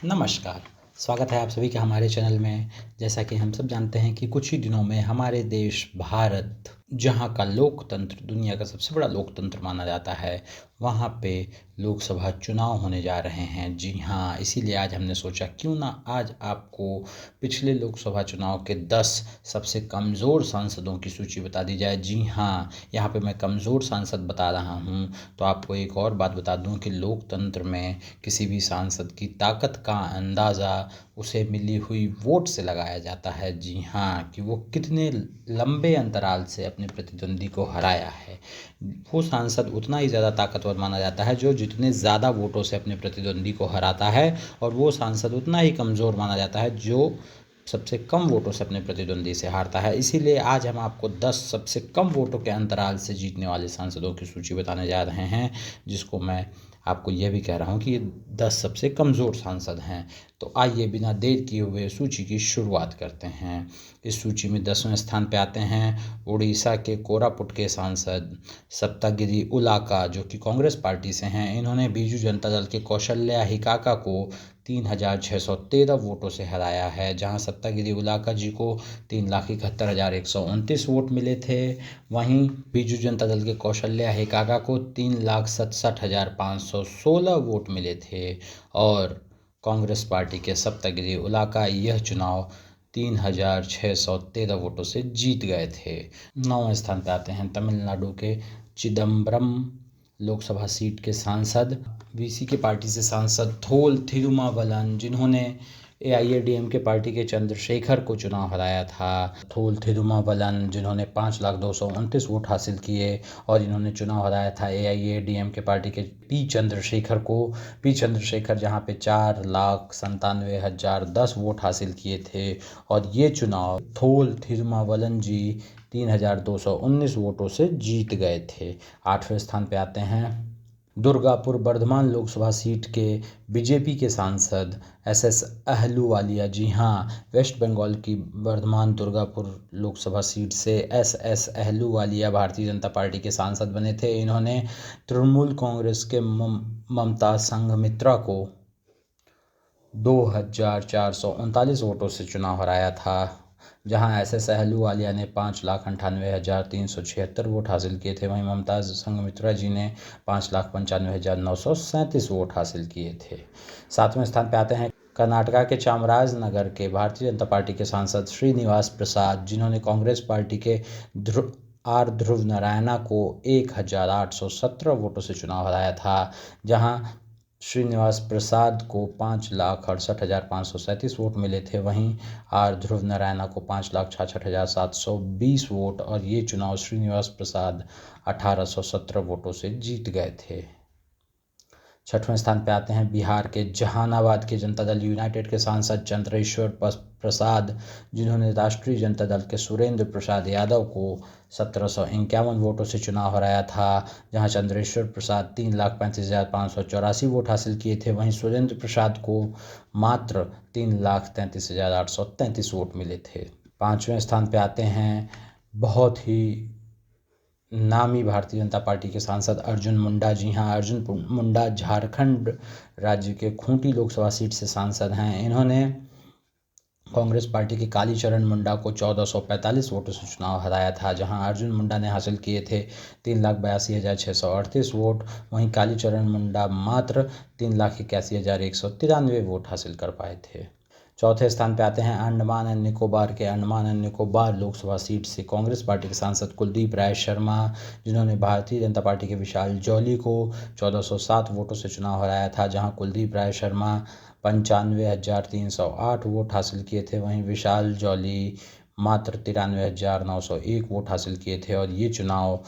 नमस्कार, स्वागत है आप सभी का हमारे चैनल में। जैसा कि हम सब जानते हैं कि कुछ ही दिनों में हमारे देश भारत, जहाँ का लोकतंत्र दुनिया का सबसे बड़ा लोकतंत्र माना जाता है, वहाँ पे लोकसभा चुनाव होने जा रहे हैं। जी हाँ, इसीलिए आज हमने सोचा क्यों ना आज आपको पिछले लोकसभा चुनाव के 10 सबसे कमज़ोर सांसदों की सूची बता दी जाए। जी हाँ, यहाँ पे मैं कमज़ोर सांसद बता रहा हूँ। तो आपको एक और बात बता दूँ कि लोकतंत्र में किसी भी सांसद की ताकत का अंदाज़ा उसे मिली हुई वोट से लगाया जाता है। जी हाँ, कि वो कितने लंबे अंतराल से अपने प्रतिद्वंदी को हराया है। वो सांसद उतना ही ज़्यादा ताकतवर माना जाता है जो जितने ज़्यादा वोटों से अपने प्रतिद्वंदी को हराता है, और वो सांसद उतना ही कमज़ोर माना जाता है जो सबसे कम वोटों से अपने प्रतिद्वंदी से हारता है। इसीलिए आज हम आपको 10 सबसे कम वोटों के अंतराल से जीतने वाले सांसदों की सूची बताने जा रहे हैं, जिसको मैं आपको यह भी कह रहा हूँ कि ये 10 सबसे कमज़ोर सांसद हैं। तो आइए बिना देर किए हुए सूची की शुरुआत करते हैं। इस सूची में 10वें स्थान पे आते हैं उड़ीसा के कोरापुट के सांसद सप्तागिरी उलाका, जो कि कांग्रेस पार्टी से हैं। इन्होंने बीजू जनता दल के कौशल्या हिकाका को 3,613 वोटों से हराया है, जहां सप्तागिरी उलाका जी को 3,71,129 वोट मिले थे। वहीं बीजू जनता दल के कौशल्या हिकाका को 3,67,516 वोट मिले थे, और कांग्रेस पार्टी के सप्तागिरी उलाका यह चुनाव 3,613 वोटों से जीत गए थे। 9वें स्थान पर आते हैं तमिलनाडु के चिदम्बरम लोकसभा सीट के सांसद, वीसी के पार्टी से सांसद थोल थिरुमावलन, जिन्होंने एआईएडीएमके पार्टी के चंद्रशेखर को चुनाव हराया था। थोल थिरुमावलन जिन्होंने 5,02,29 वोट हासिल किए, और इन्होंने चुनाव हराया था एआईएडीएमके पार्टी के पी चंद्रशेखर को। पी चंद्रशेखर जहां पे 4,97,010 वोट हासिल किए थे, और ये चुनाव थोल थिरुमावलन जी 3,219 वोटों से जीत गए थे। 8वें स्थान पे आते हैं दुर्गापुर बर्धमान लोकसभा सीट के बीजेपी के सांसद एसएस अहलूवालिया। जी हाँ, वेस्ट बंगाल की बर्धमान दुर्गापुर लोकसभा सीट से एसएस अहलूवालिया भारतीय जनता पार्टी के सांसद बने थे। इन्होंने तृणमूल कांग्रेस के ममता संघमित्रा को 2,439 वोटों से चुनाव हराया था, जहां एसएस अहलूवालिया ने 5,98,376 वोट हासिल किए थे। वहीं ममता संघमित्रा जी ने 5,95,937 वोट हासिल किए थे। 7वें स्थान पर आते हैं कर्नाटका के चामराजनगर के भारतीय जनता पार्टी के सांसद श्रीनिवास प्रसाद, जिन्होंने कांग्रेस पार्टी के ध्रुव नारायणा को 1,817 वोटों से चुनाव हराया था, जहां श्रीनिवास प्रसाद को 5,68,537 वोट मिले थे। वहीं ध्रुव नारायणा को 5,66,720 वोट, और ये चुनाव श्रीनिवास प्रसाद 1,817 वोटों से जीत गए थे। 6वें स्थान पर आते हैं बिहार के जहानाबाद के जनता दल यूनाइटेड के सांसद चंद्रेश्वर प्रसाद, जिन्होंने राष्ट्रीय जनता दल के सुरेंद्र प्रसाद यादव को 1,751 वोटों से चुनाव हराया था, जहां चंद्रेश्वर प्रसाद 3,35,584 वोट हासिल किए थे। वहीं सुरेंद्र प्रसाद को मात्र 3,33,833 वोट मिले थे। 5वें स्थान पर आते हैं बहुत ही नामी भारतीय जनता पार्टी के सांसद अर्जुन मुंडा। जी हाँ, अर्जुन मुंडा झारखंड राज्य के खूंटी लोकसभा सीट से सांसद हैं। इन्होंने कांग्रेस पार्टी के कालीचरण मुंडा को 1,445 वोटों से चुनाव हराया था, जहां अर्जुन मुंडा ने हासिल किए थे 3,82,638 वोट। वहीं कालीचरण मुंडा मात्र 3,81,193 वोट हासिल कर पाए थे। 4थे स्थान पर आते हैं अंडमान एंड निकोबार के अंडमान एंड निकोबार लोकसभा सीट से कांग्रेस पार्टी के सांसद कुलदीप राय शर्मा, जिन्होंने भारतीय जनता पार्टी के विशाल जॉली को 1,407 वोटों से चुनाव हराया था, जहां कुलदीप राय शर्मा 95,308 वोट हासिल किए थे। वहीं विशाल जॉली मात्र 93,901 वोट हासिल किए थे, और ये चुनाव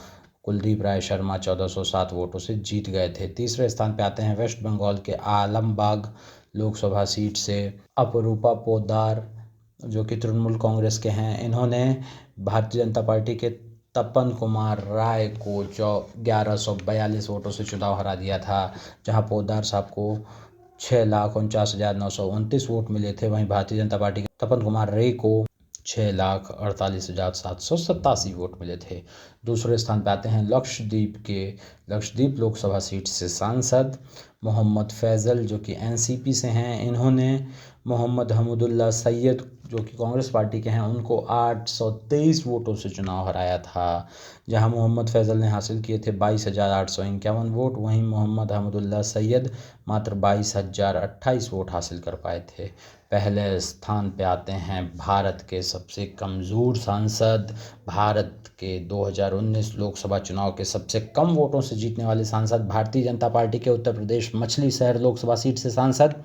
कुलदीप राय शर्मा 1,407 वोटों से जीत गए थे। 3रे स्थान पर आते हैं वेस्ट बंगाल के आलमबाग लोकसभा सीट से अपरूपा पोद्दार, जो कि तृणमूल कांग्रेस के हैं। इन्होंने भारतीय जनता पार्टी के तपन कुमार राय को 1,142 वोटों से चुनाव हरा दिया था, जहां पोद्दार साहब को 6,49,929 वोट मिले थे। वहीं भारतीय जनता पार्टी के तपन कुमार रे को 6,48,787 वोट मिले थे। दूसरे स्थान पे आते हैं लक्षद्वीप लोकसभा सीट से सांसद मोहम्मद फैज़ल जो कि एनसीपी से हैं। इन्होंने मोहम्मद हमीदुल्लाह सैयद जो कि कांग्रेस पार्टी के हैं उनको 823 वोटों से चुनाव हराया था। जहां मोहम्मद फैज़ल ने हासिल किए थे 22,851 वोट, वहीं मोहम्मद हमीदुल्लाह सैयद मात्र 22,028 वोट हासिल कर पाए थे। पहले स्थान पे आते हैं भारत के सबसे कमज़ोर सांसद, भारत के 2019 लोकसभा चुनाव के सबसे कम वोटों से जीतने वाले सांसद, भारतीय जनता पार्टी के उत्तर प्रदेश मछली शहर लोकसभा सीट से सांसद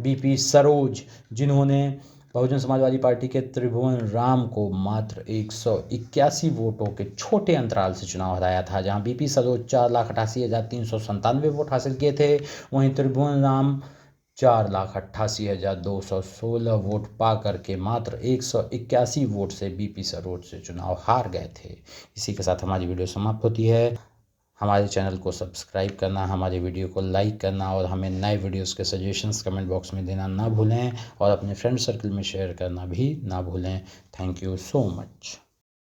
बीपी सरोज, जिन्होंने बहुजन समाजवादी पार्टी के त्रिभुवन राम को मात्र 181 वोटों के छोटे अंतराल से चुनाव हराया था। जहां बीपी सरोज 4,88,397 वोट हासिल किए थे, वहीं त्रिभुवन राम 4,88,216 वोट पा करके मात्र 181 वोट से बीपी सरोज से चुनाव हार गए थे। इसी के साथ हमारी वीडियो समाप्त होती है। हमारे चैनल को सब्सक्राइब करना, हमारे वीडियो को लाइक करना और हमें नए वीडियोस के सजेशंस कमेंट बॉक्स में देना ना भूलें और अपने फ्रेंड सर्कल में शेयर करना भी ना भूलें। Thank you so much.